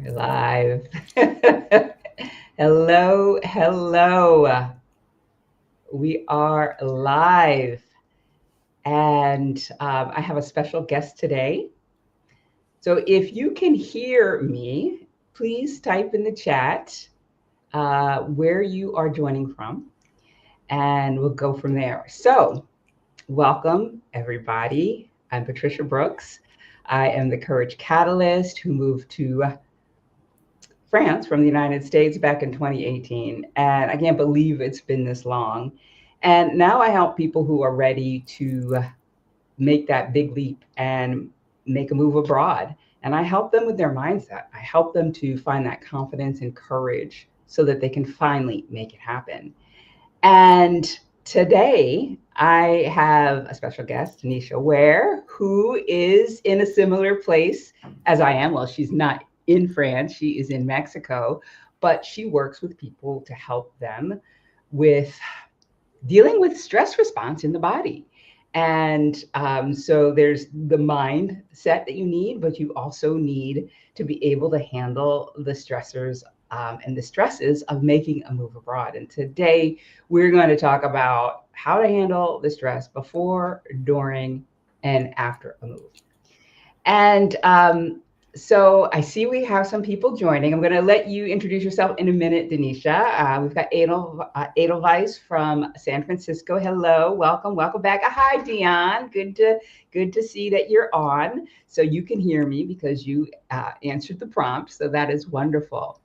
We're live. Hello, hello. We are live, and I have a special guest today. So if you can hear me, please type in the chat where you are joining from, and we'll go from there. So, welcome, everybody. I'm Patricia Brooks. I am the Courage Catalyst who moved to France from the United States back in 2018. And I can't believe it's been this long. And now I help people who are ready to make that big leap and make a move abroad. And I help them with their mindset. I help them to find that confidence and courage so that they can finally make it happen. And today I have a special guest, Danisha Ware, who is in a similar place as I am. Well, she's not in France, she is in Mexico, but she works with people to help them with dealing with stress response in the body. And so there's the mindset that you need, but you also need to be able to handle the stressors and the stresses of making a move abroad. And today we're going to talk about how to handle the stress before, during, and after a move. And so I see we have some people joining. I'm going to let you introduce yourself in a minute, Danisha. We've got Edelweiss from San Francisco. Hello, welcome back. Hi, Dion. Good to see that you're on. So you can hear me because you answered the prompt. So that is wonderful.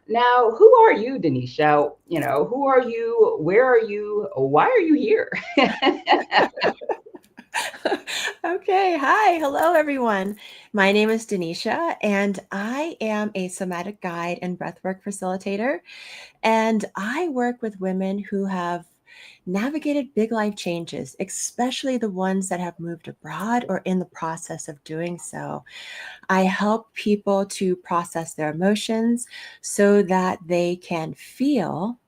Now, who are you, Danisha? You know, who are you? Where are you? Why are you here? Okay, hi, hello everyone. My name is Danisha, and I am a somatic guide and breathwork facilitator. And I work with women who have navigated big life changes, especially the ones that have moved abroad or in the process of doing so. I help people to process their emotions so that they can feel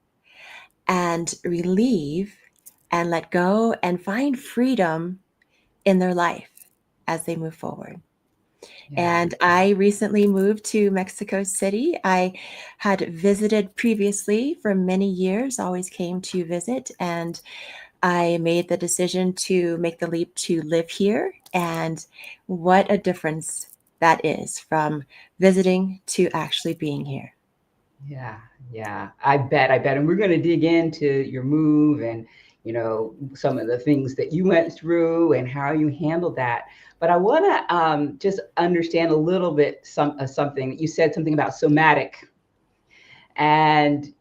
and relieve and let go and find freedom in their life as they move forward. Yeah. And I recently moved to Mexico City. I had visited previously for many years, always came to visit, and I made the decision to make the leap to live here. And what a difference that is from visiting to actually being here. Yeah, yeah, I bet. And we're going to dig into your move and, some of the things that you went through and how you handled that. But I want to just understand a little bit something. You said something about somatic. And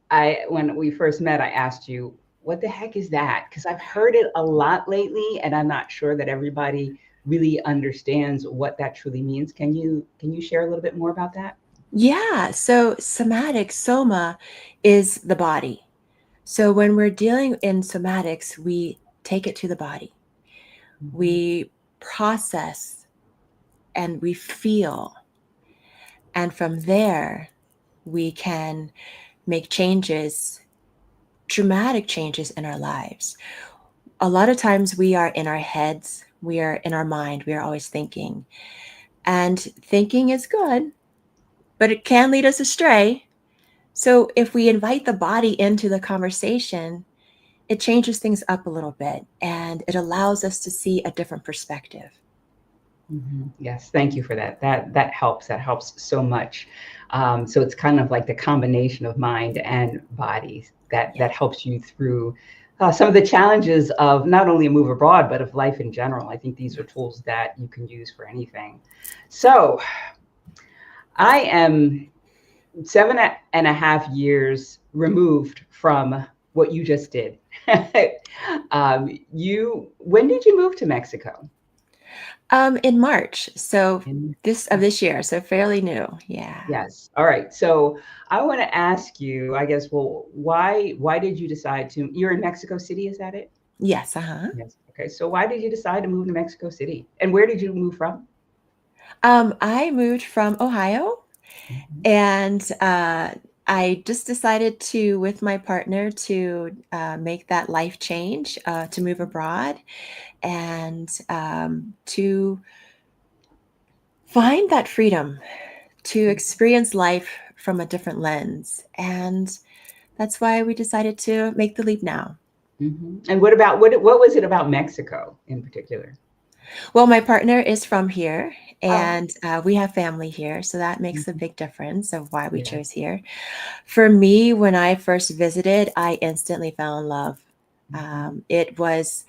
when we first met, I asked you, what the heck is that? Because I've heard it a lot lately, and I'm not sure that everybody really understands what that truly means. Can you share a little bit more about that? Yeah, so somatic, soma is the body. So when we're dealing in somatics, we take it to the body. Mhm. We process and we feel. And from there, we can make changes, dramatic changes in our lives. A lot of times we are in our heads, we are in our mind, we are always thinking. And thinking is good, but it can lead us astray. So if we invite the body into the conversation, it changes things up a little bit and it allows us to see a different perspective. Yes, thank you for that. That helps. That helps so much. So it's kind of like the combination of mind and body Yeah. that helps you through some of the challenges of not only a move abroad but of life in general. I think these are tools that you can use for anything. So I am 7.5 years removed from what you just did. When did you move to Mexico? In March, so In this year, so fairly new. Yeah. Yes. All right. So I want to ask you, I guess, well, why did you decide to? You're in Mexico City, is that it? Yes, uh-huh. Yes. Okay. So why did you decide to move to Mexico City? And where did you move from? I moved from Ohio, Mhm. and I just decided to, with my partner, to make that life change, to move abroad, and to find that freedom, to experience life from a different lens. And that's why we decided to make the leap now. And what was it about Mexico in particular? Well, my partner is from here Oh, and we have family here. So that makes a mhm. big difference of why we Yeah. chose here. For me, when I first visited, I instantly fell in love. Mhm. It was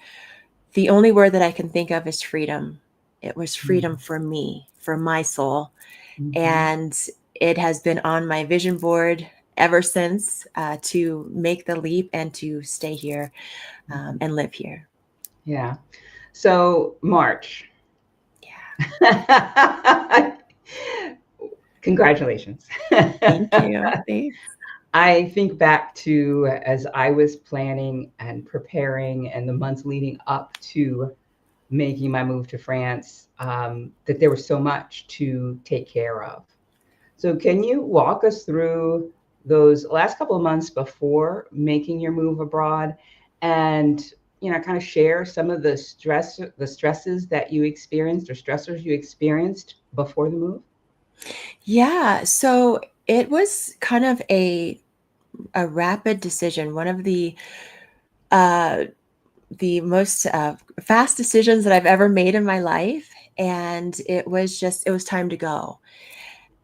the only word that I can think of is freedom. It was freedom for me, for my soul. Mhm. And it has been on my vision board ever since to make the leap and to stay here Mhm. and live here. Yeah. So March. Yeah. Congratulations. Thank you. Thanks. I think back to as I was planning and preparing and the months leading up to making my move to France, that there was so much to take care of. So, can you walk us through those last couple of months before making your move abroad, and kind of share some of the stresses that you experienced or stressors you experienced before the move? Yeah. So it was kind of a rapid decision. One of uh, the most fast decisions that I've ever made in my life. And it was time to go.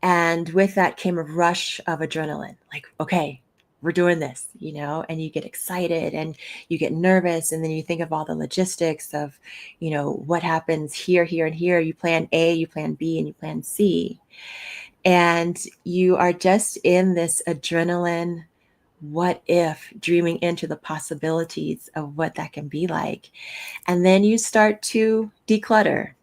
And with that came a rush of adrenaline like, okay, we're doing this, and you get excited and you get nervous. And then you think of all the logistics of, what happens here, here, and here. You plan A, you plan B, and you plan C. And you are just in this adrenaline what if dreaming into the possibilities of what that can be like. And then you start to declutter.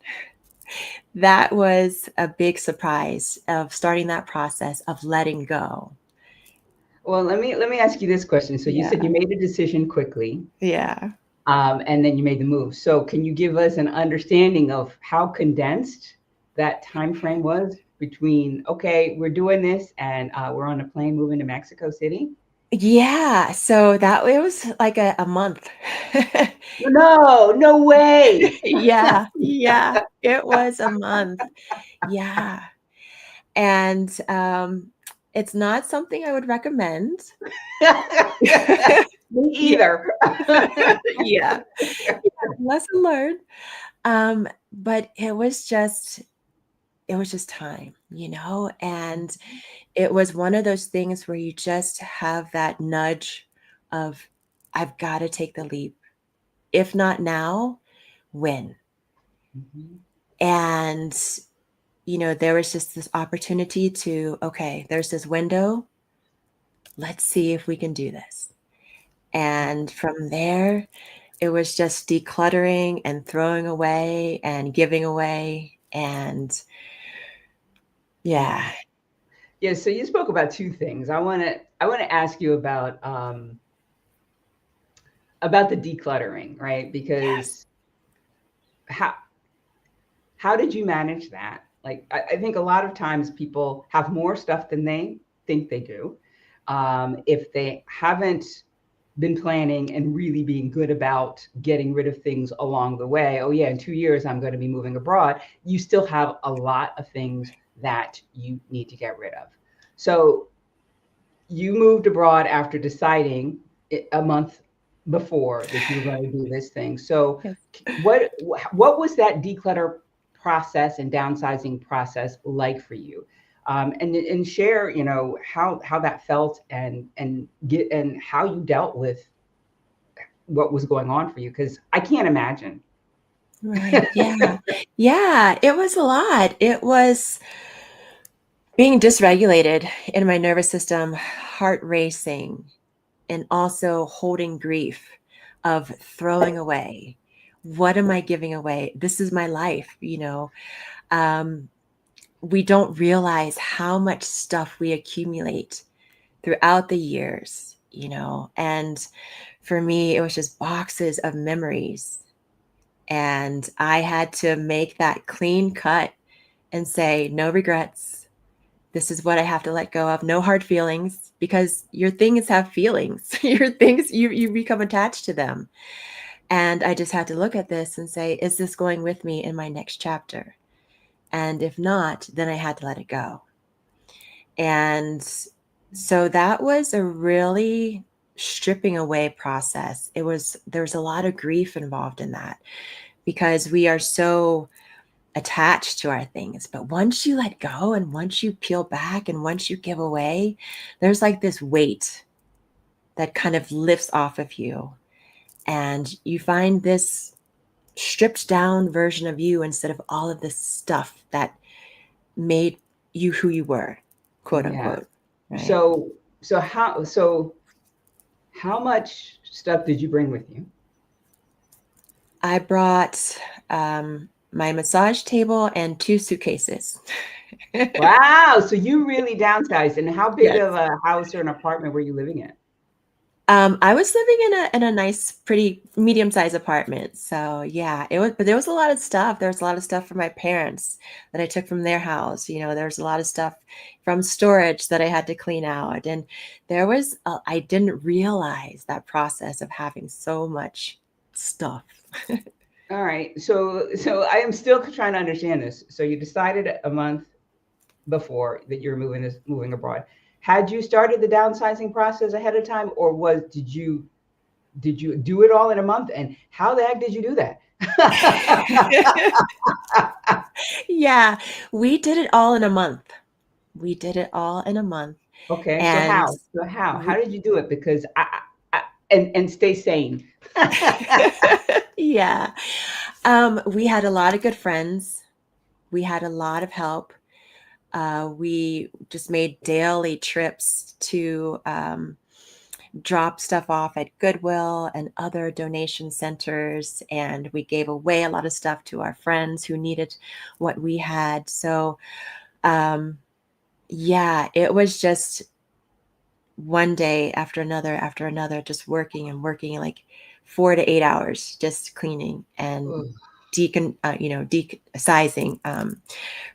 That was a big surprise of starting that process of letting go. Well, let me ask you this question. So, you said Yeah. you made a decision quickly, Yeah. and then you made the move. So, can you give us an understanding of how condensed that time frame was between okay, we're doing this, and we're on a plane moving to Mexico City? Yeah. So that it was like a month. No, no way. Yeah. Yeah. It was a month. Yeah. And it's not something I would recommend. Me Yeah. either. Yeah. Lesson learned. But it was just time, and it was one of those things where you just have that nudge of, I've got to take the leap. If not now, when? Mhm. And, there was just this opportunity to, okay, there's this window. Let's see if we can do this. And from there, it was just decluttering and throwing away and giving away. And Yeah. yeah. Yeah, so you spoke about two things. I want to ask you about the decluttering, right? Yes. Because how how did you manage that? Like, I think a lot of times people have more stuff than they think they do. If they haven't been planning and really being good about getting rid of things along the way, oh, yeah, in 2 years, I'm going to be moving abroad, you still have a lot of things that you need to get rid of. So, you moved abroad after deciding a month before that you were going to do this thing. So, Yes. what was that declutter process and downsizing process like for you? And share, how that felt and how you dealt with what was going on for you, because I can't imagine. Right. Yeah. Yeah. It was a lot. It was being dysregulated in my nervous system, heart racing, and also holding grief of throwing away. What am I giving away? This is my life. Um, we don't realize how much stuff we accumulate throughout the years. And for me, it was just boxes of memories. And I had to make that clean cut and say, no regrets. This is what I have to let go of. No hard feelings, because your things have feelings. Your things, you become attached to them. And I just had to look at this and say, is this going with me in my next chapter? And if not, then I had to let it go. And so that was a really stripping away process. There's a lot of grief involved in that because we are so attached to our things. But once you let go and once you peel back and once you give away, there's like this weight that kind of lifts off of you. And you find this stripped down version of you instead of all of this stuff that made you who you were, quote Yeah. unquote. Right. So how much stuff did you bring with you? I brought my massage table and 2 suitcases. Wow. So you really downsized. And how big of Yes. a house or an apartment were you living in? I was living in a nice, pretty medium-sized apartment. So yeah, it was, but there was a lot of stuff. There was a lot of stuff from my parents that I took from their house. There was a lot of stuff from storage that I had to clean out. And I didn't realize that process of having so much stuff. All right. So I am still trying to understand this. So you decided a month before that you're moving abroad. Had you started the downsizing process ahead of time, or did you do it all in a month? And how the heck did you do that? Yeah, we did it all in a month. We did it all in a month. Okay, so And how? So how we, did you do it? Because and stay sane. yeah, we had a lot of good friends. We had a lot of help. We just made daily trips to drop stuff off at Goodwill and other donation centers. And we gave away a lot of stuff to our friends who needed what we had. So, yeah, it was just one day after another, just working and working like 4 to 8 hours, just cleaning and Ugh. decizing,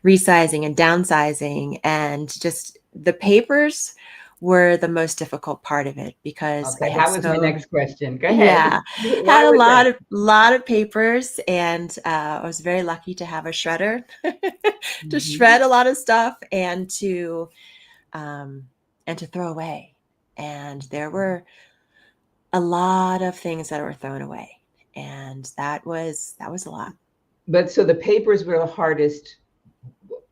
resizing and downsizing, and just the papers were the most difficult part of it because I Okay, had that was my so next question. Go ahead. yeah, Why had a was that? lot of papers, and I was very lucky to have a shredder to Mhm. shred a lot of stuff um, and to throw away. And there were a lot of things that were thrown away, and that was a lot. But so the papers were the hardest.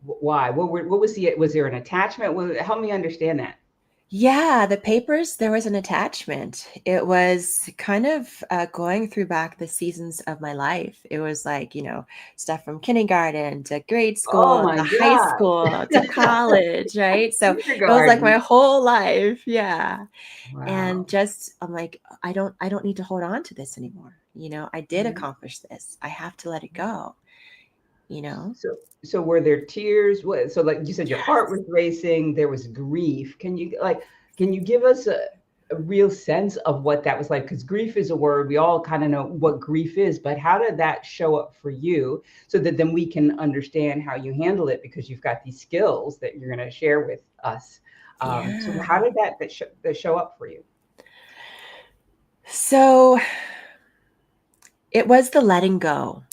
Why? What was was there an attachment? Help me understand that. Yeah, the papers, there was an attachment. It was kind of going through back the seasons of my life. It was like, stuff from kindergarten to grade Oh school my to high God. school to college, right? So it was like my Kindergarten. whole life. Yeah. And Wow. just, I'm like, I don't need to hold on to this anymore. I did Mhm. accomplish this. I have to let it go, you know? So were there tears? What, so like you said, your heart was racing, there was grief. Can you give us a real sense of what that was like? Because grief is a word, we all kind of know what grief is, but how did that show up for you so that then we can understand how you handle it because you've got these skills that you're going to share with us. So how Yeah. did that show up for you? So it was the letting go.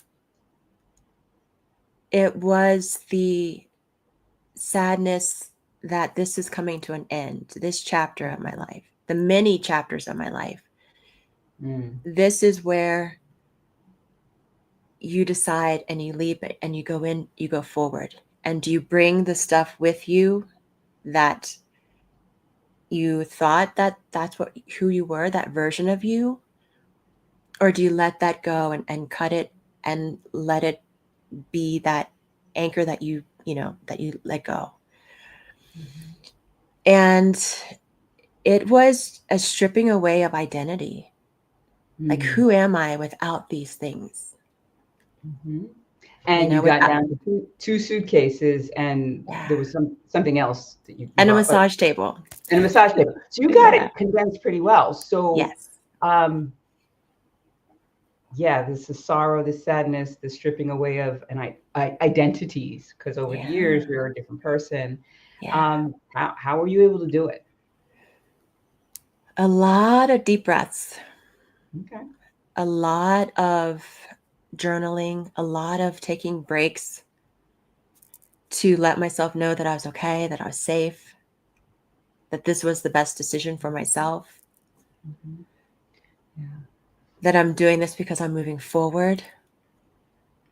It was the sadness that this is coming to an end, this chapter of my life, the many chapters of my life. Mm. This is where you decide and you leap it and you go in, you go forward. And do you bring the stuff with you that you thought that that's who you were, that version of you? Or do you let that go and cut it and let it be that anchor that that you let go? Mhm. And it was a stripping away of identity. Like, Mm. who am I without these things? Mhm. And you got Without, down to two suitcases, and there yeah. was something else that you And a brought, but massage table. and a massage table. So you got Yeah. it condensed pretty well. So, Yes. um, yeah, this is sorrow, this sadness, the stripping away of identities, because over the years Yeah. we were a different person. Yeah. How were you able to do it? A lot of deep breaths, Okay. a lot of journaling, a lot of taking breaks to let myself know that I was okay, that I was safe. that this was the best decision for myself, Mm-hmm. Yeah. that I'm doing this because I'm moving forward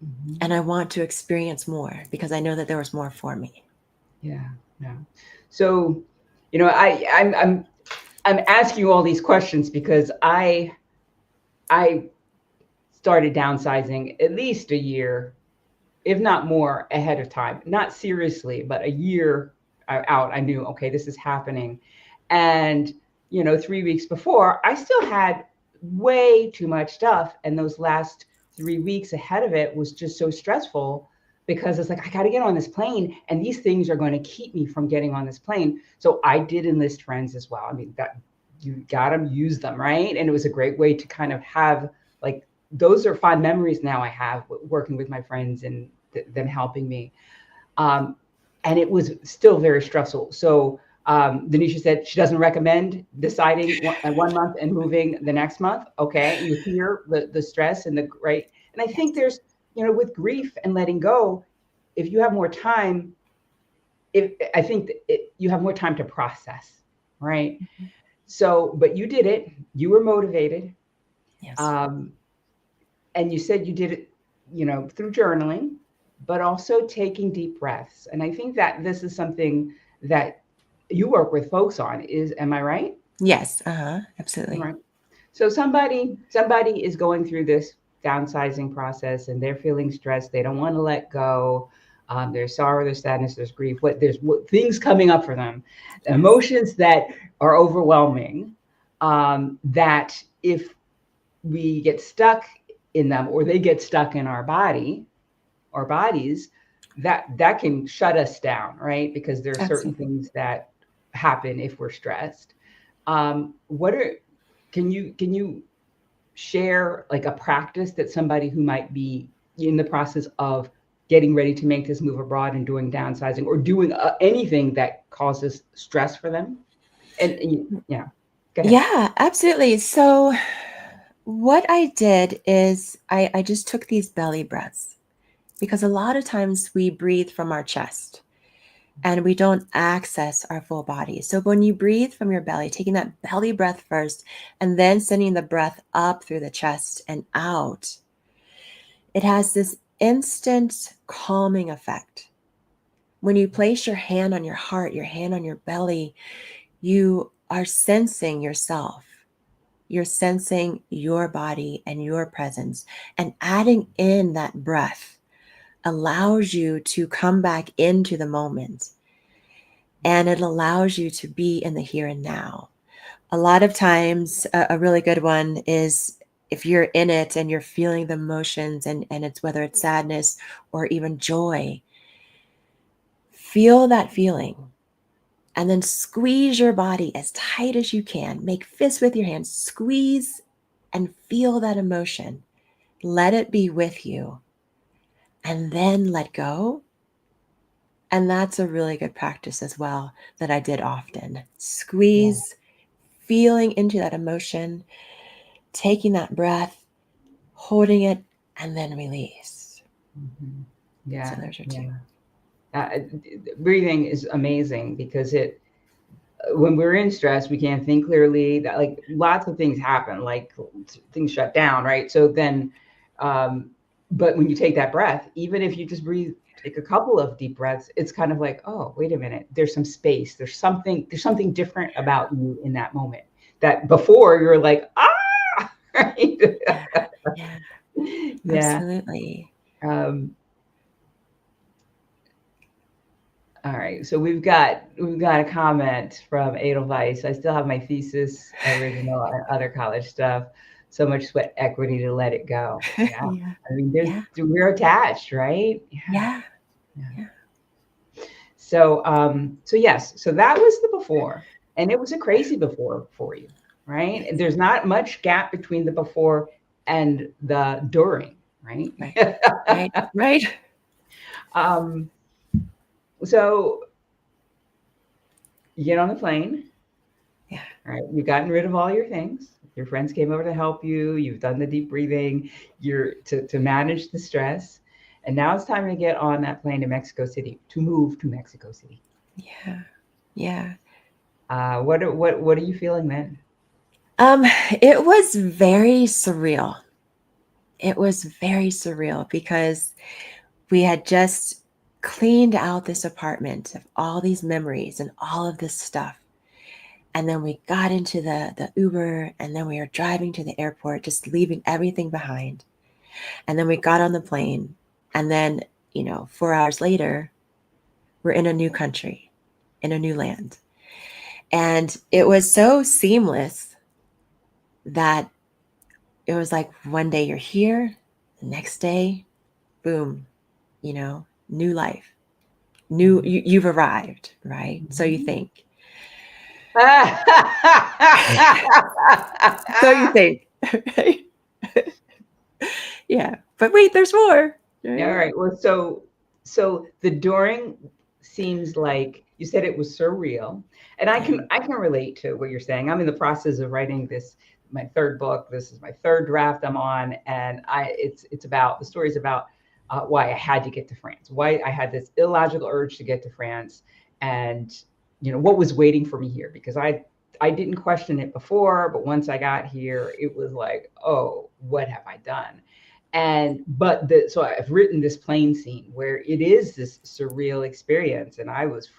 Mm-hmm. and I want to experience more because I know that there was more for me. Yeah. Yeah. So, I'm asking you all these questions because I started downsizing at least a year, if not more, ahead of time. Not seriously, but a year out, I knew, okay, this is happening. And, 3 weeks before, I still had way too much stuff. And those last 3 weeks ahead of it was just so stressful because it's like, I got to get on this plane. And these things are going to keep me from getting on this plane. So I did enlist friends as well. I mean, that you got to use them, right? And it was a great way to kind of have like, those are fond memories now I have working with my friends and them helping me. Um, and it was still very stressful. So Danisha said she doesn't recommend deciding one month and moving the next month. Okay, you hear the stress and the right. And I think there's, with grief and letting go, if you have more time, if I think you have more time to process, right? Mhm. So, but you did it. You were motivated. Yes. Um, and you said you did it, through journaling, but also taking deep breaths. And I think that this is something that you work with folks on. Am I right? Yes. Absolutely. Right. So somebody is going through this downsizing process and they're feeling stressed. They don't want to let go. There's sorrow, there's sadness, there's grief. Things coming up for them, Yes. emotions that are overwhelming. That if we get stuck in them or they get stuck in our bodies, that can shut us down, right? Because there are certain Absolutely. things that happen if we're stressed. What are can you share like a practice that somebody who might be in the process of getting ready to make this move abroad and doing downsizing or doing anything that causes stress for them? And yeah, go ahead. Yeah, absolutely. So, what I did is I just took these belly breaths because a lot of times we breathe from our chest and we don't access our full body. So, when you breathe from your belly, taking that belly breath first and then sending the breath up through the chest and out, it has this instant calming effect. When you place your hand on your heart, your hand on your belly, you are sensing yourself. You're sensing your body and your presence, and adding in that breath allows you to come back into the moment, and it allows you to be in the here and now. A lot of times, a really good one is if you're in it and you're feeling the emotions, and it's whether it's sadness or even joy, feel that feeling and then squeeze your body as tight as you can. Make fists with your hands, squeeze and feel that emotion. Let it be with you and then let go. And that's a really good practice as well that I did often. Yeah. Squeeze, feeling into that emotion, taking that breath, holding it, and then release. Mhm. So Yeah, those are two. yeah. Breathing is amazing because when we're in stress, we can't think clearly. That like lots of things happen, like things shut down, right? So then, um, but when you take that breath, even if you just breathe, take a couple of deep breaths, it's kind of like, oh, wait a minute, there's some space. There's something different about you in that moment that before you're like, ah, right? Yeah, yeah, Yeah. absolutely. Um, All right, so we've got a comment from Edelweiss. I still have my thesis original and other college stuff. So much sweat equity to let it go. Yeah, Yeah, I mean, yeah, we're attached, right? Yeah, yeah, yeah. yeah. So yes, so that was the before, and it was a crazy before for you, right? Yes, There's not much gap between the before and the during, right? right, right, right. um, so you get on the plane. Yeah, All right, you've gotten rid of all your things. Your friends came over to help you. You've done the deep breathing. You're to manage the stress, and now it's time to get on that plane to Mexico City to move to Mexico City. yeah, yeah. What are you feeling then? Um, it was very surreal. It was very surreal because we had just cleaned out this apartment of all these memories and all of this stuff. And then we got into the Uber, and then we were driving to the airport, just leaving everything behind. And then we got on the plane. And then, 4 hours later, we're in a new country, in a new land. And it was so seamless that it was like one day you're here, the next day, boom, new life. You've arrived, right? So you Mhm. think. So you think, right? Yeah. But wait, there's more, All right? right. Well, so the during seems like you said it was surreal, and I Yeah. can relate to what you're saying. I'm in the process of writing my third book. This is my third draft I'm on, and it's about the story is about why I had to get to France, why I had this illogical urge to get to France, and what was waiting for me here because I didn't question it before, but once I got here, it was like, oh, what have I done? So I've written this plane scene where it is this surreal experience, and I was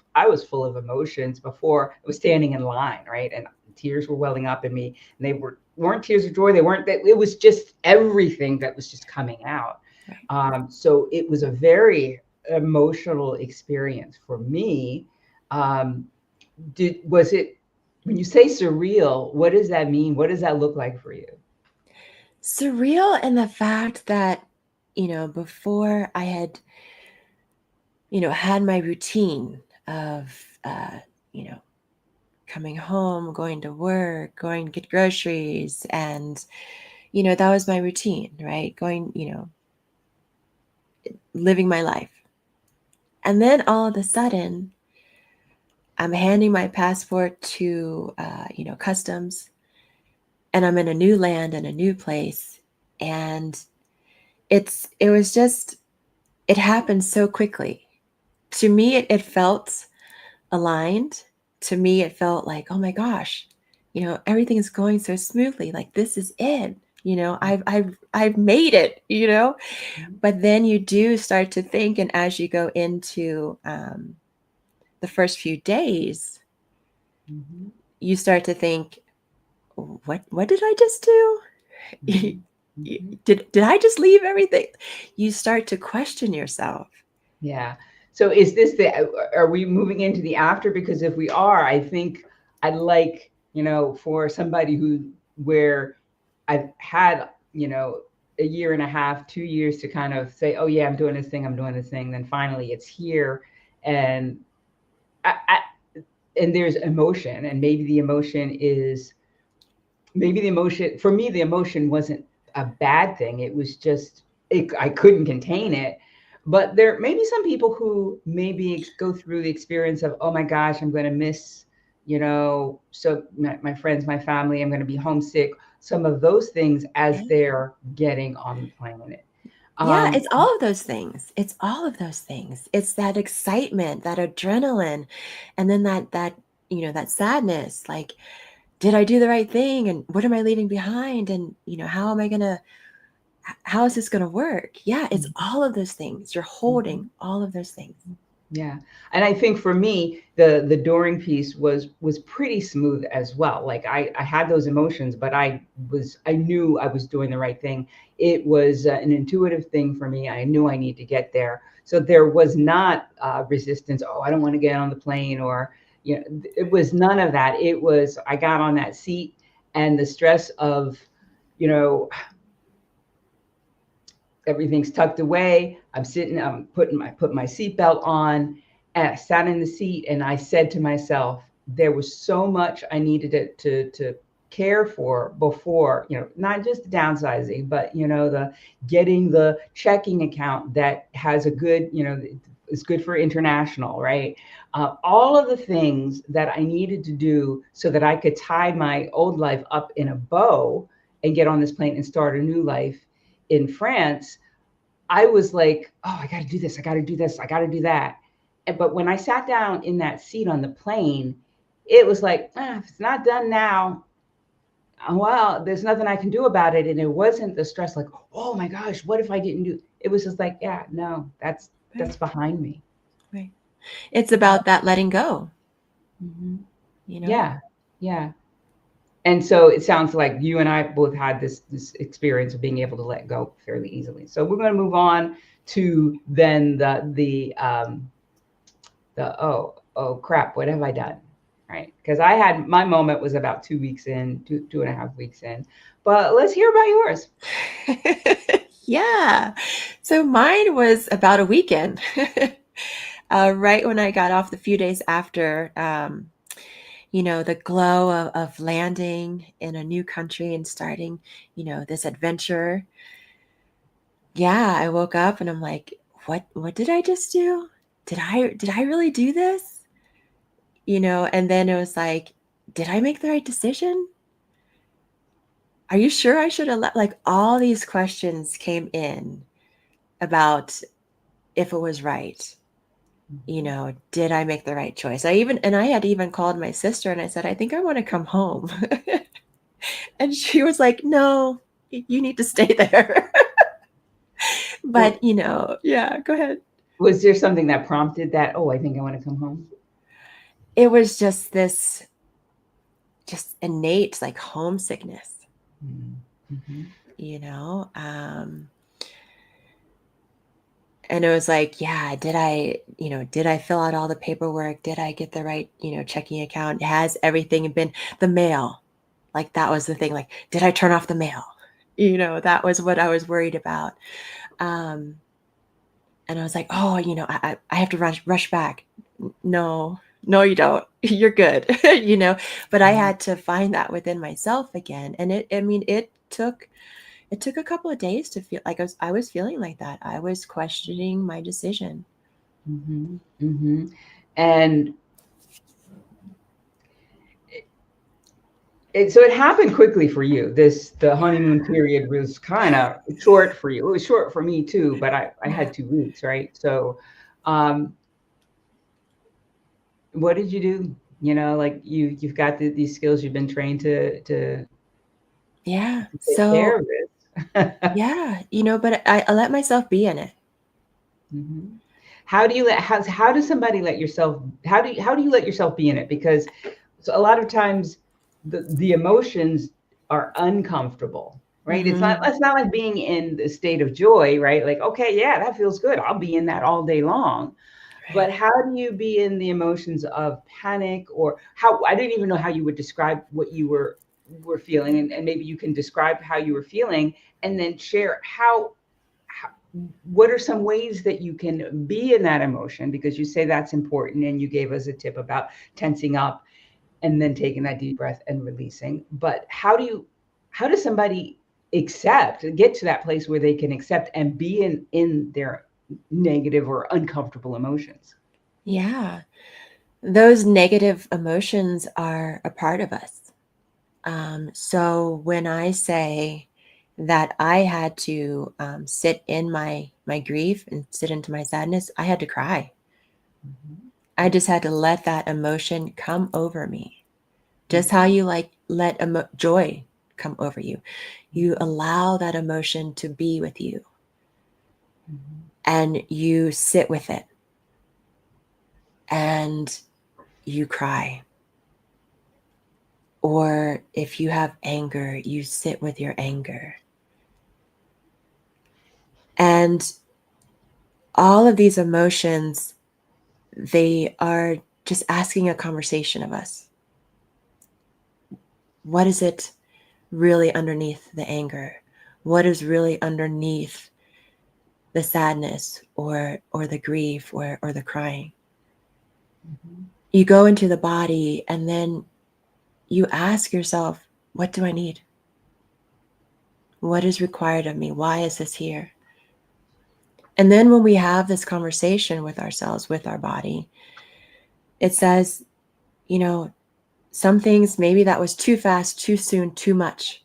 full of emotions before I was standing in line, right? And tears were welling up in me, and they weren't tears of joy. They weren't that. It was just everything that was just coming out. Right. So it was a very emotional experience for me. Um, was it when you say surreal? What does that mean? What does that look like for you? Surreal in the fact that, before I had, had my routine of, uh, you know, coming home, going to work, going to get groceries. And, that was my routine, right? Going, living my life. And then all of a sudden, I'm handing my passport to, customs, and I'm in a new land and a new place. And it was just, it happened so quickly. To me, it felt aligned. To me, it felt like, oh my gosh, everything is going so smoothly. Like this is it. I've made it. But then you do start to think, and as you go into the first few days, Mm-hmm. you start to think, what did I just do? Mm-hmm. Mm-hmm. Did I just leave everything? You start to question yourself. Yeah. So is this are we moving into the after? Because if we are, I think I'd like, for somebody where I've had, a year and a half, 2 years to kind of say, oh yeah, I'm doing this thing, I'm doing this thing. Then finally it's here. And and there's emotion, and maybe the emotion for me, the emotion wasn't a bad thing. It was just I couldn't contain it. But there may be some people who maybe go through the experience of, oh my gosh, I'm going to miss, so my friends, my family, I'm going to be homesick, some of those things as Yeah. they're getting on the planet. Yeah, um it's all of those things. It's all of those things. It's that excitement, that adrenaline, and then that sadness. Like, did I do the right thing? And what am I leaving behind? And, how is this gonna work? Yeah, it's all of those things. You're holding Mhm. all of those things. Yeah. And I think for me, the Doring piece was pretty smooth as well. Like I had those emotions, but I knew I was doing the right thing. It was an intuitive thing for me. I knew I need to get there. So there was not resistance. Oh, I don't want to get on the plane, or it was none of that. It was I got on that seat, and the stress of, you know, everything's tucked away. I'm sitting, put my seatbelt on, and I sat in the seat, and I said to myself, there was so much I needed to care for before, not just the downsizing, but the getting the checking account that has a good, is good for international, right? All of the things that I needed to do so that I could tie my old life up in a bow and get on this plane and start a new life in France. I was like, oh, I got to do this. I got to do this. I got to do that. But when I sat down in that seat on the plane, it was like, if it's not done now, well, there's nothing I can do about it. And it wasn't the stress like, oh my gosh, what if I didn't do? It was just like, yeah, no, that's Right. behind me. Right. It's about that letting go, Mm-hmm. you know? Yeah, yeah. And so it sounds like you and I both had this experience of being able to let go fairly easily. So we're going to move on to then the oh crap, what have I done? Right? Because I had my moment was about 2 weeks in, 2.5 weeks in. But let's hear about yours. Yeah. So mine was about a weekend. Right when I got off, the few days after, the glow of landing in a new country and starting, this adventure. Yeah, I woke up and I'm like, what did I just do? Did I really do this? And then it was like, did I make the right decision? Are you sure I should have like all these questions came in about if it was right. Did I make the right choice? I had even called my sister and I said, I think I want to come home. And she was like, no, you need to stay there. But, Well, yeah, go ahead. was there something that prompted that? Oh, I think I want to come home. It was just this just innate like homesickness, Mm-hmm. you know? Um, and it was like, yeah, did I fill out all the paperwork? Did I get the right, checking account? Has everything been the mail? Like that was the thing. Like, did I turn off the mail? That was what I was worried about. Um, and I was like, oh, I have to rush back. No, no, you don't. You're good. But I had to find that within myself again. And it took a couple of days to feel like I was feeling like that. I was questioning my decision. Mm-hmm. Mm-hmm. And so it happened quickly for you. The Yeah. honeymoon period was kind of short for you. It was short for me too, but I Yeah. had 2 weeks, right? So, um, what did you do? Like you've got these skills you've been trained Yeah. to take care So, of this. yeah, but I let myself be in it. Mhm. How does somebody let yourself how do you let yourself be in it? Because so a lot of times the emotions are uncomfortable, right? Hmm. It's not like being in the state of joy, right? Like, okay, yeah, that feels good. I'll be in that all day long. But Right. how do you be in the emotions of panic or how I didn't even know how you would describe what you were feeling and maybe you can describe how you were feeling and then share how what are some ways that you can be in that emotion because you say that's important and you gave us a tip about tensing up and then taking that deep breath and releasing, but how does somebody get to that place where they can accept and be in their negative or uncomfortable emotions? Yeah. Those negative emotions are a part of us. So when I say that I had to sit in my grief and sit into my sadness, I had to cry. Mhm. I just had to let that emotion come over me. Just how Mhm. you like let joy come over you. You Mhm. allow that emotion to be with you Mhm. and you sit with it and you cry. Or if you have anger, you sit with your anger. And all of these emotions, they are just asking a conversation of us. What is it really underneath the anger? What is really underneath the sadness or the grief or the crying? Mhm. You go into the body and then you ask yourself, what do I need? What is required of me? Why is this here? And then when we have this conversation with ourselves, with our body, it says, you know, some things maybe that was too fast, too soon, too much.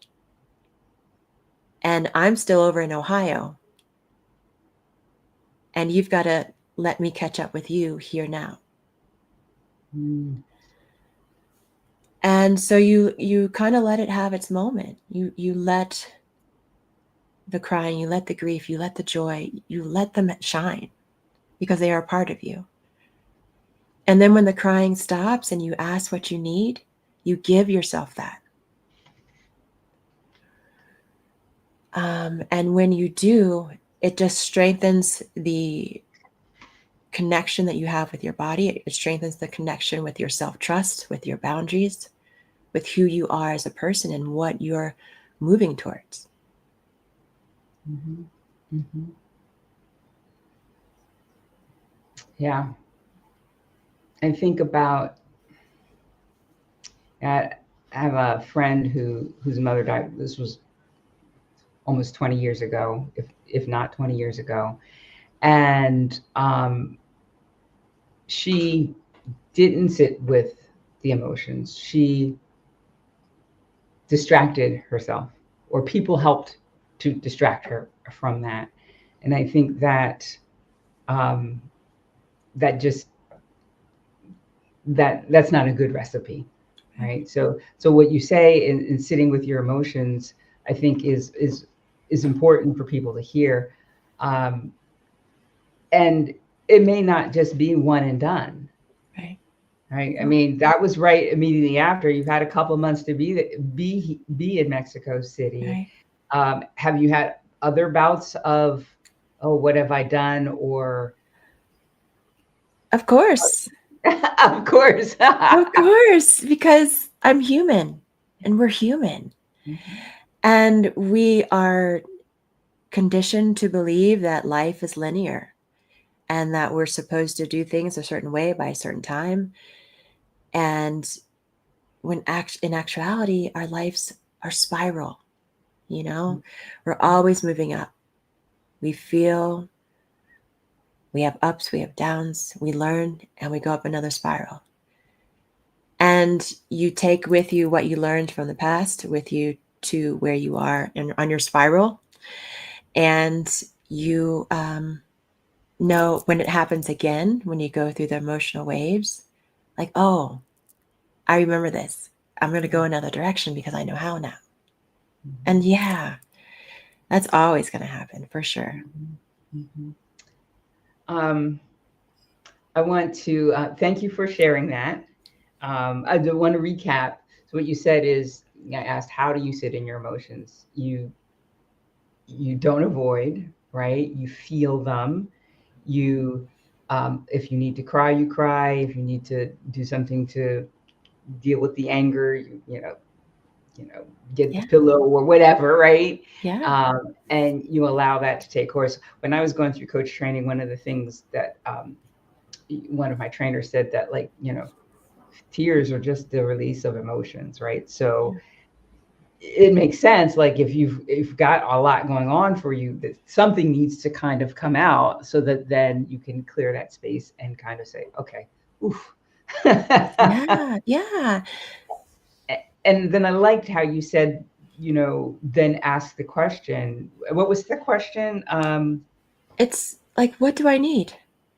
And I'm still over in Ohio. And you've got to let me catch up with you here now. Mm. And so you kind of let it have its moment. You let the crying, you let the grief, you let the joy, you let them shine because they are a part of you. And then when the crying stops and you ask what you need, you give yourself that. And when you do, it just strengthens the connection that you have with your body. It strengthens the connection with your self-trust, with your boundaries, with who you are as a person and what you're moving towards. Mm-hmm. Mm-hmm. Yeah. And think about, I have a friend whose mother died. This was almost 20 years ago, if not 20 years ago. And she didn't sit with the emotions. She distracted herself, or people helped to distract her from that. And I think that um, that just that's not a good recipe, right? So what you say in sitting with your emotions, I think is important for people to hear, um, and it may not just be one and done. Right. Right. I mean, that was right immediately after. You've had a couple of months to be in Mexico City. Right. Have you had other bouts of, oh, what have I done? Or, Of course. of course. Of course, because I'm human and we're human. Mhm. And we are conditioned to believe that life is linear and that we're supposed to do things a certain way by a certain time. And when in actuality, our lives are spiral, you know, we're always moving up. We feel, we have ups, we have downs, we learn, and we go up another spiral. And you take with you what you learned from the past with you to where you are on your spiral. And you know when it happens again, when you go through the emotional waves, like, oh, I remember this. I'm going to go another direction because I know how now. And yeah, that's always going to happen for sure. Mhm. Um, I want to thank you for sharing that. I do want to recap. So what you said is, I asked, how do you sit in your emotions? You don't avoid, right? You feel them. You, if you need to cry, you cry. If you need to do something to deal with the anger, you know, get the Yeah. pillow or whatever, right? Yeah. And you allow that to take course. When I was going through coach training, one of the things that one of my trainers said that, like, tears are just the release of emotions, right? So it makes sense. Like, if you've got a lot going on for you, that something needs to kind of come out so that then you can clear that space and kind of say, okay, oof. Yeah. Yeah. And then I liked how you said, then ask the question. What was the question? It's like, what do I need?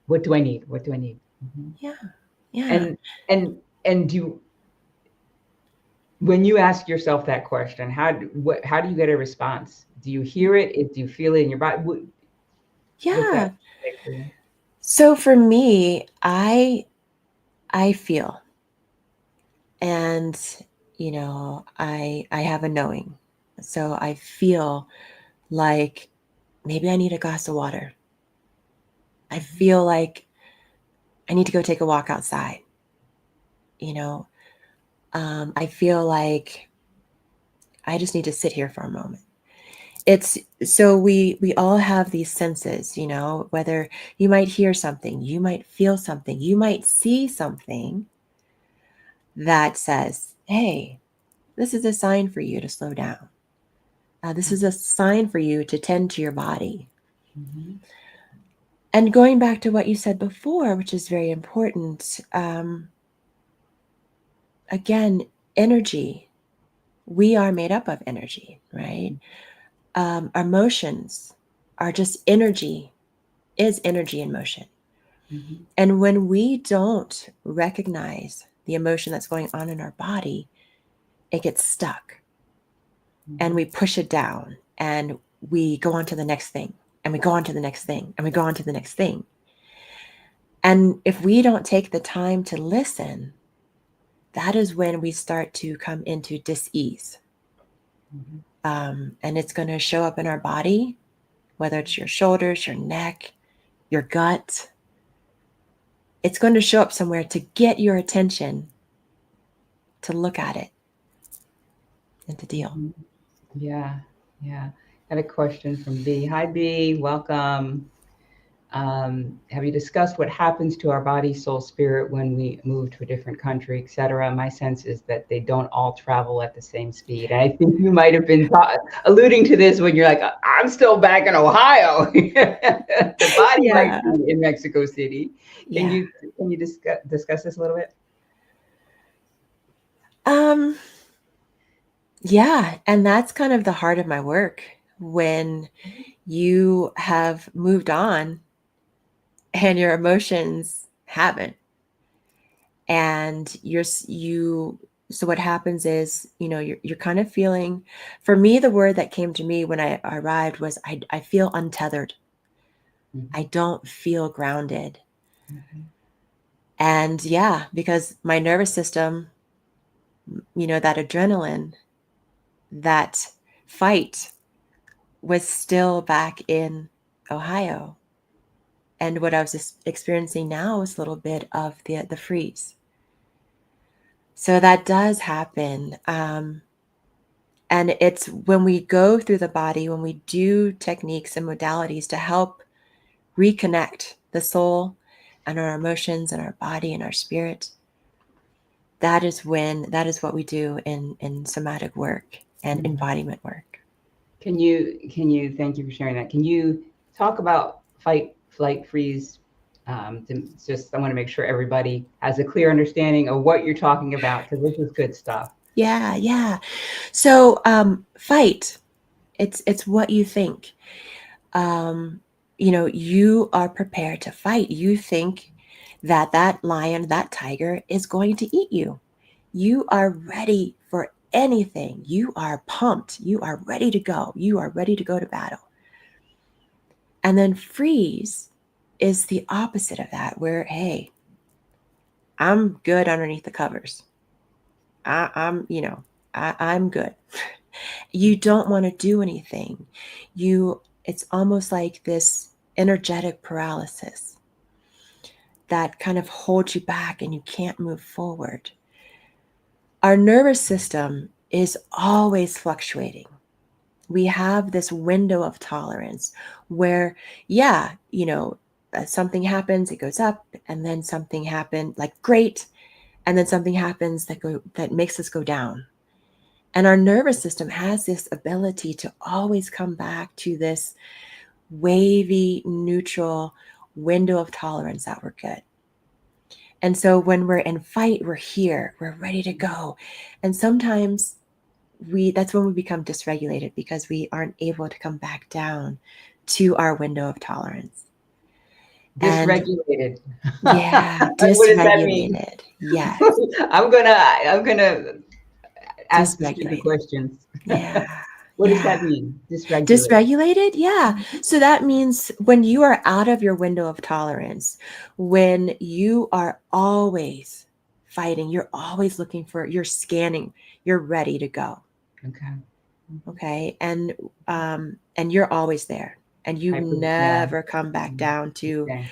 What do I need? What do I need? Mhm. Yeah. Yeah. And and when you ask yourself that question, how do you get a response? Do you hear it? Do you feel it in your body? What's that Yeah. like for you? So for me, I feel, and I have a knowing. So I feel like maybe I need a glass of water. I feel like I need to go take a walk outside. You know, I feel like I just need to sit here for a moment. It's so we all have these senses, whether you might hear something, you might feel something, you might see something that says, hey, this is a sign for you to slow down. This is a sign for you to tend to your body. Mm-hmm. And going back to what you said before, which is very important, again, energy. We are made up of energy, right? Our emotions are just energy, is energy in motion. Mm-hmm. And when we don't recognize the emotion that's going on in our body, it gets stuck and Mhm. we push it down and we go on to the next thing and we go on to the next thing and we go on to the next thing. And if we don't take the time to listen, that is when we start to come into dis-ease. Mhm. And it's going to show up in our body, whether it's your shoulders, your neck, your gut. It's going to show up somewhere to get your attention, to look at it and to deal. Mhm. Yeah, yeah. Got a question from B. Hi, B. Welcome. Have you discussed what happens to our body, soul, spirit when we move to a different country, etc.? My sense is that they don't all travel at the same speed. I think you might have been alluding to this when you're like, I'm still back in Ohio. The body might Yeah. be in Mexico City. Can Yeah. you discuss this a little bit? Um, yeah. And that's kind of the heart of my work. When you have moved on and your emotions haven't, and so what happens is, you're kind of feeling, for me, the word that came to me when I arrived was I feel untethered. I Mhm. don't feel grounded. Mhm. And yeah, because my nervous system, that adrenaline, that fight was still back in Ohio. And what I was experiencing now is a little bit of the freeze. So that does happen. And it's when we go through the body, when we do techniques and modalities to help reconnect the soul and our emotions and our body and our spirit, that is what we do in somatic work and Mhm. embodiment work. Thank you for sharing that. Can you talk about fight, flight, freeze? I want to make sure everybody has a clear understanding of what you're talking about because this is good stuff. Yeah, yeah. So fight, it's what you think. um, you are prepared to fight. You think that lion, that tiger is going to eat you. You are ready for anything. You are pumped. You are ready to go. You are ready to go to battle. And then freeze is the opposite of that, where, hey, I'm good underneath the covers. I'm good. You don't want to do anything. It's almost like this energetic paralysis that kind of holds you back and you can't move forward. Our nervous system is always fluctuating. We have this window of tolerance where, yeah, something happens, it goes up, and then something happened like great, and then something happens that makes us go down. And our nervous system has this ability to always come back to this wavy, neutral window of tolerance that we're good. And so when we're in fight, we're here, we're ready to go. And sometimes that's when we become dysregulated because we aren't able to come back down to our window of tolerance. And Dysregulated. yeah, What does that mean? dysregulated. Yes, I'm gonna ask the stupid dysregulated. questions. Yeah, What does yeah. that mean? Dysregulated. Dysregulated? Yeah. So that means when you are out of your window of tolerance, when you are always fighting, you're always you're scanning, you're ready to go. Okay. Okay. And you're always there. And you Yeah. never come back down to, Okay.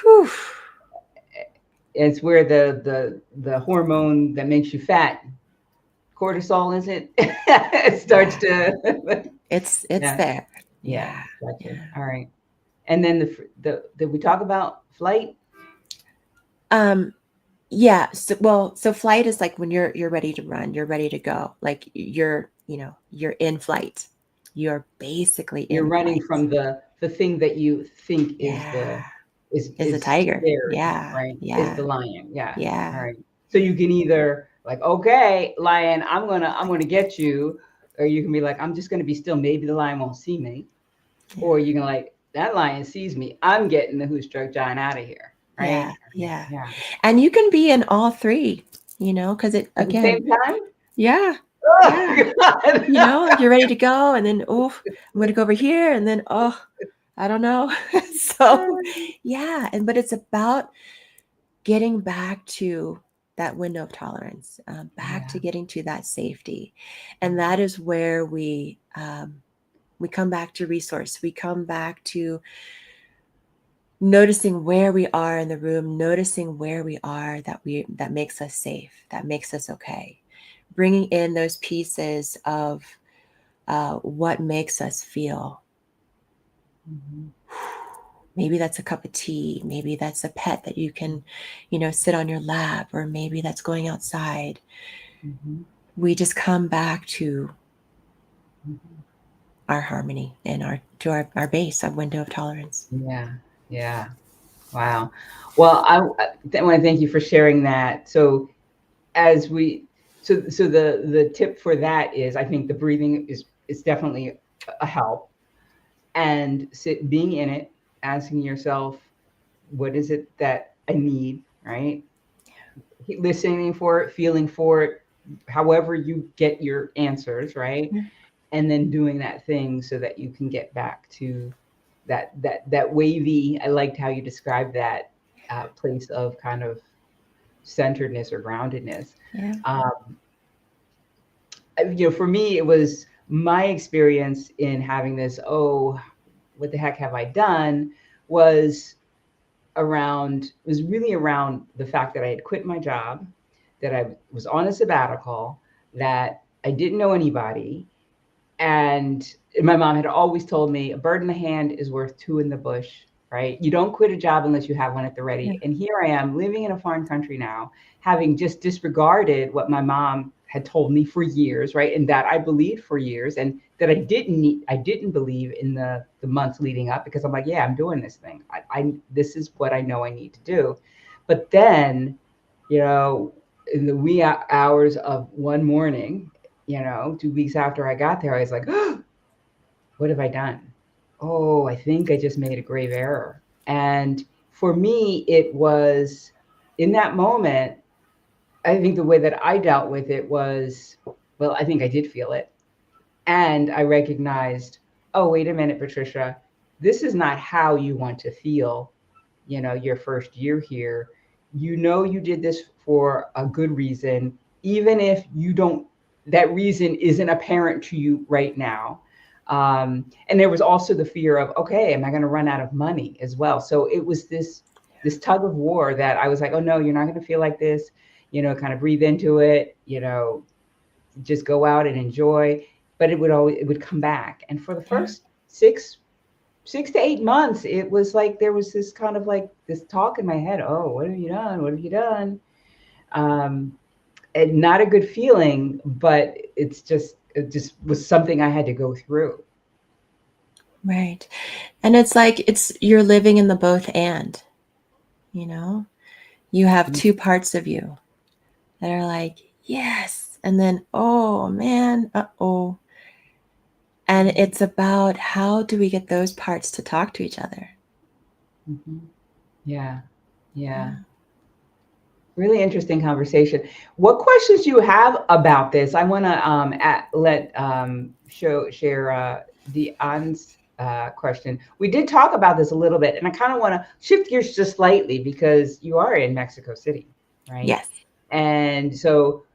whew, It's where the hormone that makes you fat, cortisol, is it? It starts yeah, to. it's Yeah. there. Yeah. Yeah. Gotcha. Yeah. All right. And then the did we talk about flight? Um, Yeah. So flight is like when you're ready to run, you're ready to go. Like you're in flight. You're basically You're in running flight. from the thing that you think is Yeah. Is a is tiger. scared, Yeah. right? Is Yeah. the lion. Yeah. Yeah. All right. So you can either like, okay, lion, I'm gonna get you, or you can be like, I'm just gonna be still. Maybe the lion won't see me, or you can like, that lion sees me. I'm getting the who struck giant out of here, right? Yeah. Okay. Yeah. Yeah. And you can be in all three, because it At the again, same time. Yeah. Yeah. Oh, God. You're ready to go, and then, oh, I'm going to go over here, and then, oh, I don't know. So, yeah. But it's about getting back to that window of tolerance, back Yeah. to getting to that safety. And that is where we come back to resource. We come back to noticing where we are in the room, noticing where we are that makes us safe, that makes us okay. Bringing in those pieces of what makes us feel. Mhm. Maybe that's a cup of tea. Maybe that's a pet that you can, sit on your lap, or maybe that's going outside. Mhm. We just come back to Mhm. our harmony and our base, our window of tolerance. Yeah. Yeah. Wow. Well, I want to thank you for sharing that. So as we, so the tip for that is, I think the breathing is definitely a help, and being in it, asking yourself, what is it that I need, right? Listening for it, feeling for it, however you get your answers, right? Yeah. And then doing that thing so that you can get back to that wavy. I liked how you described that place of kind of centeredness or groundedness. Yeah. Um, for me, it was my experience in having this, oh, what the heck have I done? Was was really around the fact that I had quit my job, that I was on a sabbatical, that I didn't know anybody. And my mom had always told me a bird in the hand is worth two in the bush, right? You don't quit a job unless you have one at the Yeah. ready. And here I am living in a foreign country now, having just disregarded what my mom had told me for years, right? And that I believed for years, and that I didn't believe in the months leading up, because I'm like, yeah, I'm doing this thing. This is what I know I need to do. But then, you know, in the wee hours of one morning, 2 weeks after I got there, I was like, oh, what have I done? Oh, I think I just made a grave error. And for me, it was in that moment, I think the way that I dealt with it was, well, I think I did feel it. And I recognized, oh, wait a minute, Patricia, this is not how you want to feel, your first year here. You did this for a good reason, even if that reason isn't apparent to you right now. And there was also the fear of, okay, am I going to run out of money as well? So it was this tug of war that I was like, oh no, you're not going to feel like this, kind of breathe into it, just go out and enjoy. But it would come back. And for the Yeah. first 6 to 8 months, it was like there was this kind of like this talk in my head. Oh, what have you done? What have you done? Um, and not a good feeling, but it just was something I had to go through. Right. And it's like you're living in the both and, you know? You have two parts of you that are like, yes, and then, oh man, uh-oh. And it's about, how do we get those parts to talk to each other? Mm-hmm. Yeah, yeah. Yeah. Really interesting conversation. What questions do you have about this? I want to let share the An's question. We did talk about this a little bit, and I kind of want to shift gears just slightly, because you are in Mexico City, right? Yes. And so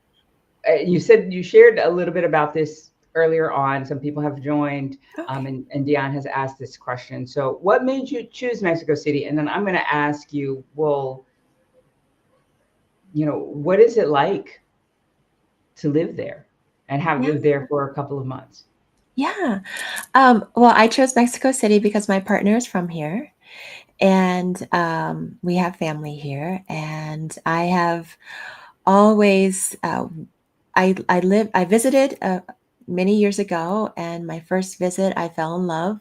you said you shared a little bit about this earlier on. Some people have joined, Okay. and Dion has asked this question. So, what made you choose Mexico City? And then I'm going to ask you, well, what is it like to live there and have Yeah. lived there for a couple of months? Yeah. Well, I chose Mexico City because my partner is from here, and we have family here, and I have always I visited many years ago, and my first visit I fell in love.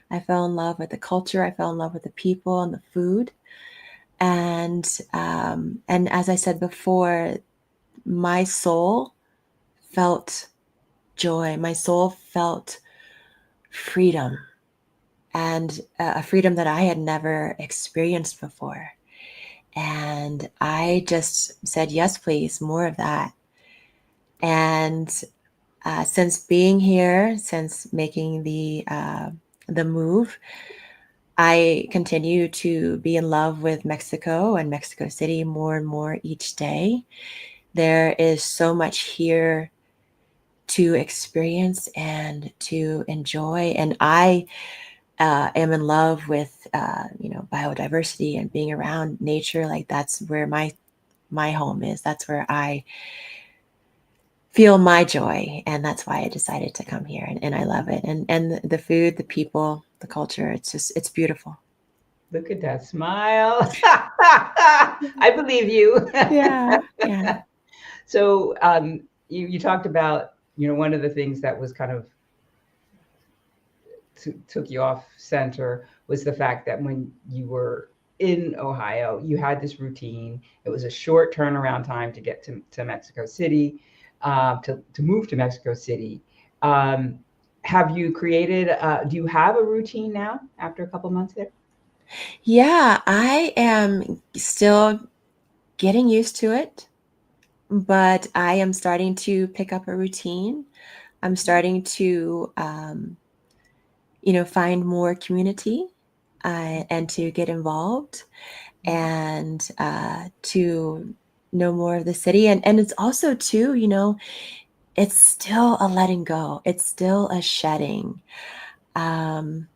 I fell in love with the culture. I fell in love with the people and the food. And as I said before, my soul felt joy. My soul felt freedom, and a freedom that I had never experienced before. And I just said, yes, please, more of that. And since being here, since making the move, I continue to be in love with Mexico and Mexico City more and more each day. There is so much here to experience and to enjoy, and I am in love with biodiversity and being around nature. Like, that's where my home is. That's where I feel my joy, and that's why I decided to come here, and I love it. And the food, the people, the culture, it's beautiful. Look at that smile. I believe you. Yeah, yeah. So you talked about, one of the things that was kind of took you off center was the fact that when you were in Ohio, you had this routine. It was a short turnaround time to get to Mexico City, to move to Mexico City. Um, have you created, do you have a routine now after a couple months there? Yeah, I am still getting used to it, but I am starting to pick up a routine. I'm starting to, find more community and to get involved and to know more of the city. And it's also, too, it's still a letting go, it's still a shedding. Um,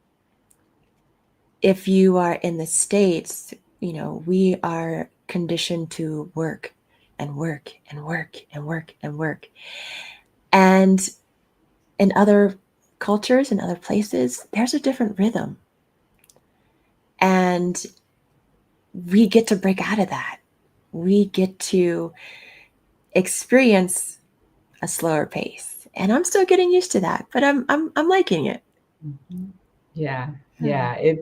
if you are in the States, we are conditioned to work and work and work and work and work. And in other cultures and other places, there's a different rhythm. And we get to break out of that. We get to experience a slower pace. And I'm still getting used to that, but I'm liking it. Mhm. Yeah, Yeah. yeah.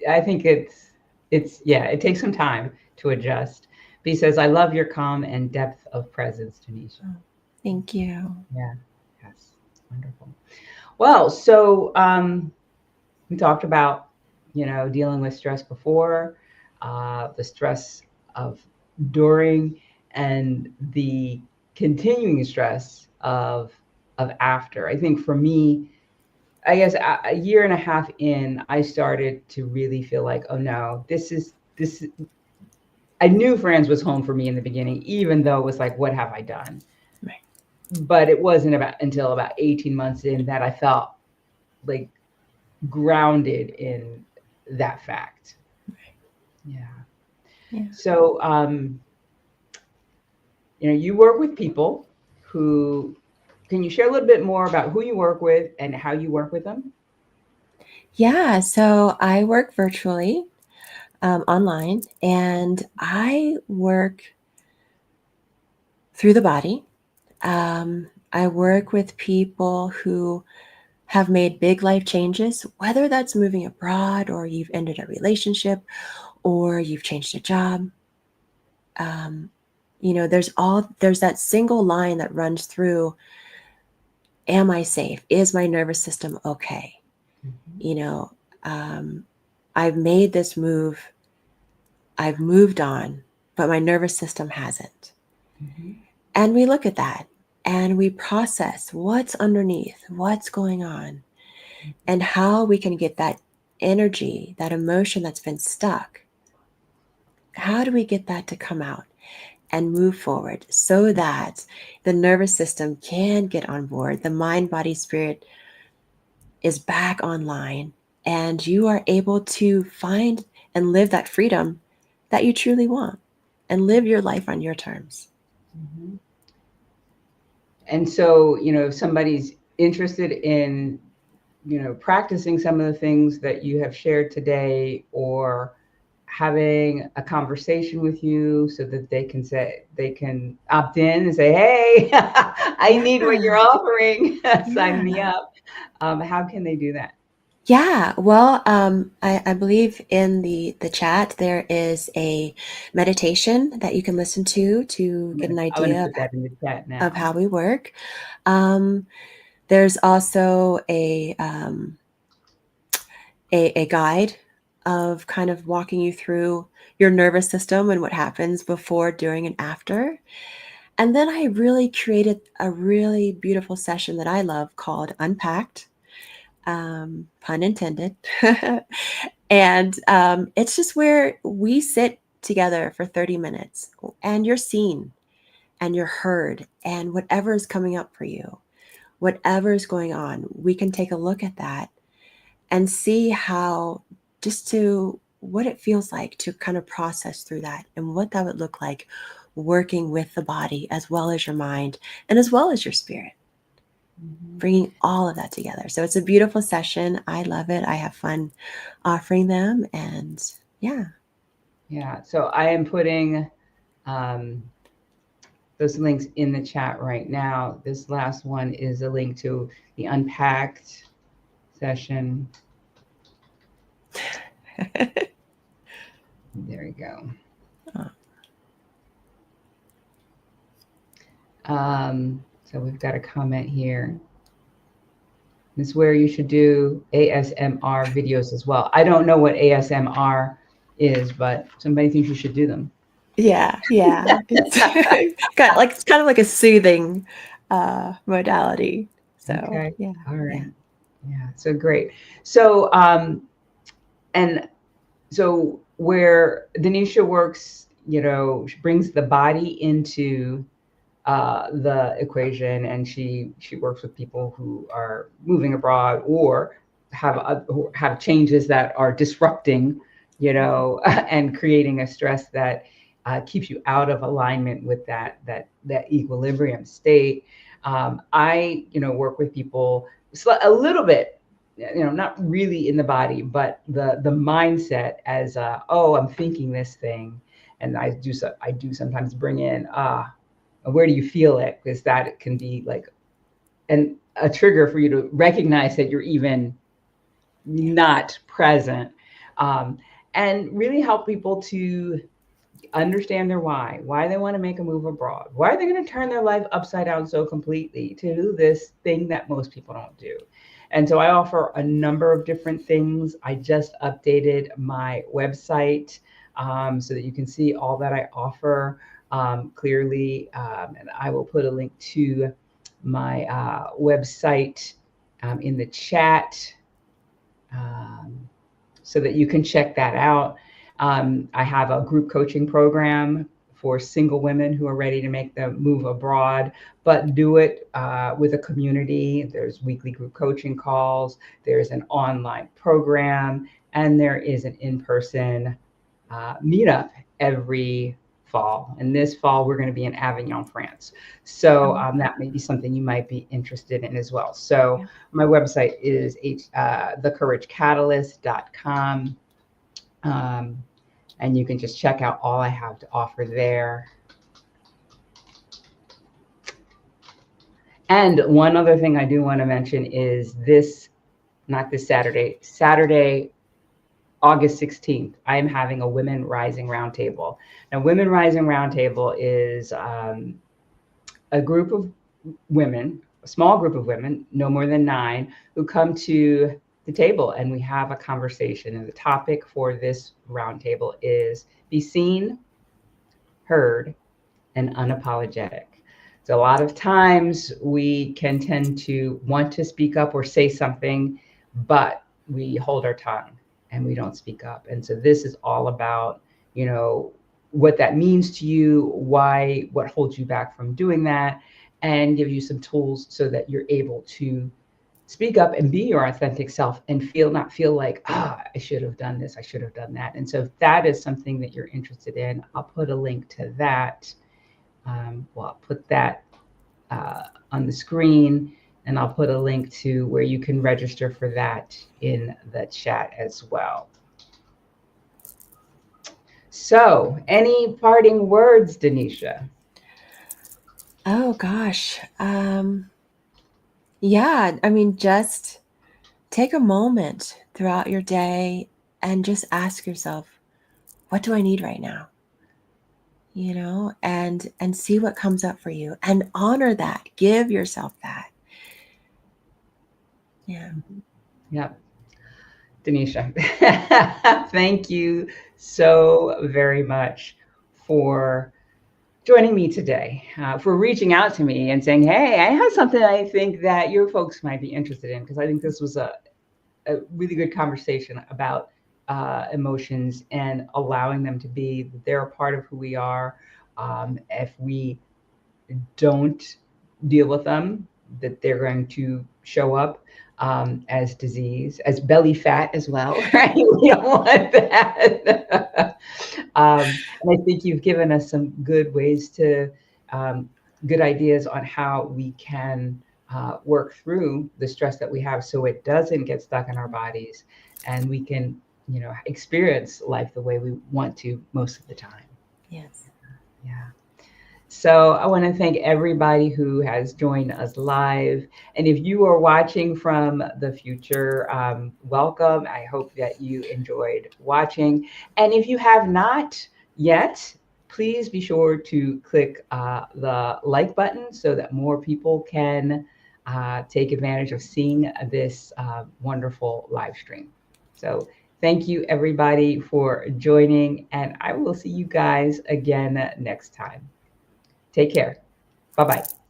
I think yeah, it takes some time to adjust. But he says, I love your calm and depth of presence, Tanisha. Oh, thank you. Yeah, yes, wonderful. Well, so we talked about, dealing with stress before, the stress of during, and the continuing stress of after. I think for me, I guess a year and a half in, I started to really feel like, oh no, this is. I knew Friends was home for me in the beginning, even though it was like, what have I done? Right. But it wasn't about until about 18 months in that I felt like grounded in that fact. Yeah. Yeah. So, you work with people who, can you share a little bit more about who you work with and how you work with them? Yeah. So I work virtually, online, and I work through the body. I work with people who have made big life changes, whether that's moving abroad, or you've ended a relationship, or you've changed a job. Um, there's that single line that runs through: am I safe? Is my nervous system okay? Mhm. You know, um, I've made this move, I've moved on, but my nervous system hasn't. Mhm. And we look at that and we process what's underneath, what's going on, and how we can get that energy, that emotion that's been stuck. How do we get that to come out and move forward so that the nervous system can get on board, the mind, body, spirit is back online, and you are able to find and live that freedom that you truly want and live your life on your terms? Mhm. And so, if somebody's interested in, practicing some of the things that you have shared today, or having a conversation with you so that they can opt in and say, hey, I Yeah, need what you're offering. Sign me yeah. up. How can they do that? Yeah, well, I believe in the chat there is a meditation that you can listen to get an I'm gonna idea put that in the chat of now. how we work. Um, there's also a guide of kind of walking you through your nervous system and what happens before, during, and after. And then I really created a really beautiful session that I love called Unpacked, pun intended. And it's just where we sit together for 30 minutes and you're seen and you're heard, and whatever is coming up for you, whatever is going on, we can take a look at that and see how, just to what it feels like to kind of process through that and what that would look like working with the body as well as your mind and as well as your spirit, bringing all of that together. So it's a beautiful session. I love it. I have fun offering them. And yeah. Yeah. So I am putting those links in the chat right now. This last one is a link to the Unpacked session. There you go. So we've got a comment here. Ms. Ware, you should do ASMR videos as well. I don't know what ASMR is, but somebody thinks you should do them. Yeah, yeah. It's it's kind of like a soothing modality. So Okay. yeah, All right. yeah. Yeah. So great. So and so where Danisha works, she brings the body into the equation, and she works with people who are moving abroad or have changes that are disrupting, and creating a stress that keeps you out of alignment with that equilibrium state. I work with people a little bit, not really in the body, but the mindset as oh, I'm thinking this thing, and I do sometimes bring in where do you feel it, because that can be like a trigger for you to recognize that you're even not present, and really help people to understand their why they want to make a move abroad, why are they going to turn their life upside down so completely to do this thing that most people don't do. And so I offer a number of different things. I just updated my website, so that you can see all that I offer clearly, and I will put a link to my website in the chat, so that you can check that out. I have a group coaching program for single women who are ready to make the move abroad, but do it with a community. There's weekly group coaching calls, there's an online program, and there is an in-person meetup every fall. And this fall, we're going to be in Avignon, France. So that may be something you might be interested in as well. So Yeah. my website is thecouragecatalyst.com. And you can just check out all I have to offer there. And one other thing I do want to mention is not this Saturday, August 16th, I am having a Women Rising Roundtable. Now, Women Rising Roundtable is a group of women, a small group of women, no more than 9, who come to the table and we have a conversation. And the topic for this roundtable is be seen, heard, and unapologetic. So a lot of times we can tend to want to speak up or say something, but we hold our tongue and we don't speak up. And so this is all about, what that means to you, what holds you back from doing that, and give you some tools so that you're able to speak up and be your authentic self and not feel like, I should have done this, I should have done that. And so if that is something that you're interested in, I'll put a link to that. I'll put that on the screen, and I'll put a link to where you can register for that in the chat as well. So, any parting words, Danisha? Oh gosh. Yeah, I mean, just take a moment throughout your day and just ask yourself, what do I need right now? And see what comes up for you and honor that. Give yourself that. Yeah. Yep. Danisha, thank you so very much for joining me today, for reaching out to me and saying, hey, I have something I think that your folks might be interested in, because I think this was a really good conversation about emotions and allowing them to be. They're a part of who we are. If we don't deal with them, that they're going to show up as disease, as belly fat as well, right? We don't want that. And I think you've given us some good ways to, um, good ideas on how we can work through the stress that we have so it doesn't get stuck in our bodies and we can, experience life the way we want to most of the time. Yes. Yeah. So I want to thank everybody who has joined us live. And if you are watching from the future, welcome. I hope that you enjoyed watching. And if you have not yet, please be sure to click the like button so that more people can take advantage of seeing this wonderful live stream. So thank you, everybody, for joining. And I will see you guys again next time. Take care. Bye bye.